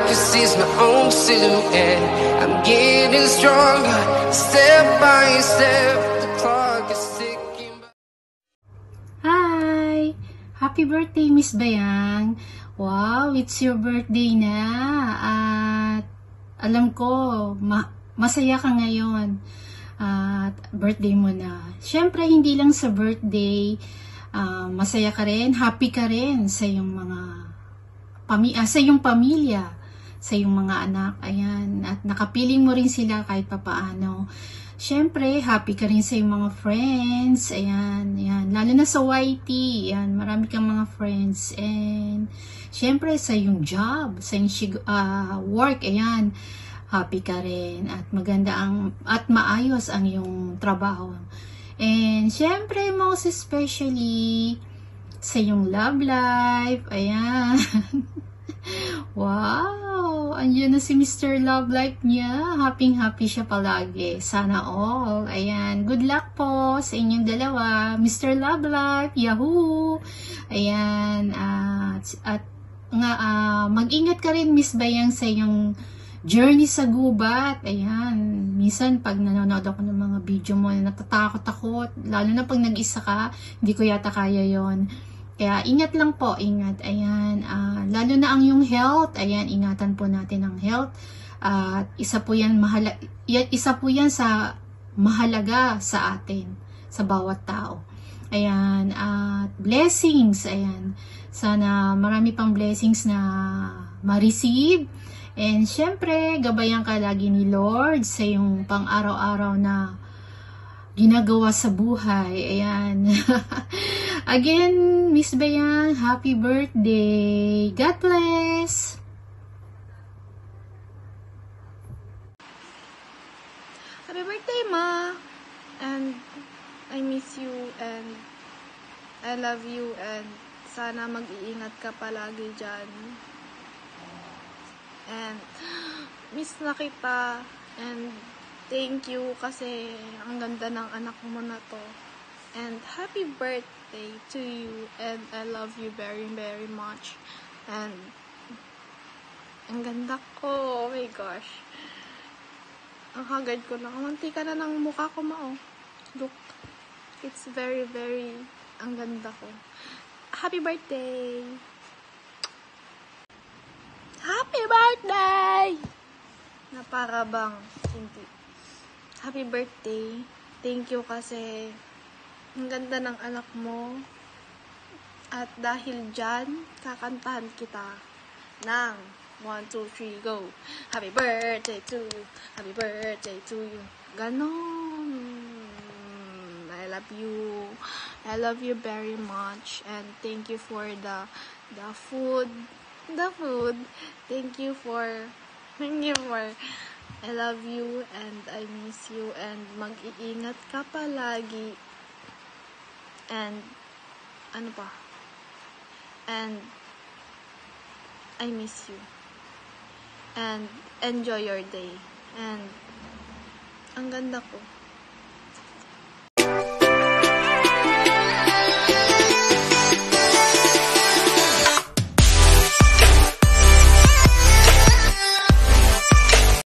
can see my own silhouette. I'm getting stronger, step by step. The clock is ticking. Hi! Happy birthday, Miss Bayang! Wow, it's your birthday na. At alam ko, masaya ka ngayon. At birthday mo na. Siyempre, hindi lang sa birthday, masaya ka rin, happy ka rin sa iyong mga sa iyong pamilya, sa iyong mga anak. Ayan, at nakapiling mo rin sila kahit papaano. Siyempre, happy ka rin sa iyong mga friends. Ayan, ayan. Lalo na sa YT. Ayan, marami kang mga friends. And siyempre, sa iyong job, sa iyong work. Ayan, happy ka rin at maganda at maayos ang iyong trabaho. And syempre, most especially sa iyong love life. Ayan. Wow, andyan na si Mr. Love Life niya. Happy siya palagi. Sana all. Ayan, good luck po sa inyong dalawa. Mr. Love Life, yahoo! Ayan, mag-ingat ka rin, Miss Bayang, sa iyong journey sa gubat. Ayan, minsan pag nanonood ako ng mga video mo, natatakot ako, lalo na pag nag-isa ka, hindi ko yata kaya yon. Kaya ingat lang po, ingat. Ayan, lalo na ang yung health. Ayan, ingatan po natin ang health. At isa po yan sa mahalaga sa atin, sa bawat tao. Ayan, at blessings. Ayan, sana marami pang blessings na ma-receive. And syempre, gabayan ka lagi ni Lord sa yung pang-araw-araw na ginagawa sa buhay. Ayan. Again, Miss Bayang, happy birthday. God bless. Happy birthday, Ma. And I miss you and I love you and sana mag-iingat ka palagi dyan. And miss na kita and thank you kasi ang ganda ng anak mo na to. And happy birthday to you and I love you very very much. And ang ganda ko, oh my gosh. Ang hagad ko na. Kamanti ka na ng mukha ko, Ma. Look, it's very very ang ganda ko. Happy birthday! Happy birthday! Na para bang hindi. Happy birthday. Thank you kasi ang ganda ng anak mo. At dahil dyan, kakantahan kita ng 1, 2, 3, go. Happy birthday to you. Happy birthday to you. Ganon. I love you. I love you very much. And thank you for the food. Thank you for I love you and I miss you and mag-iingat ka palagi and ano pa and I miss you and enjoy your day and ang ganda ko.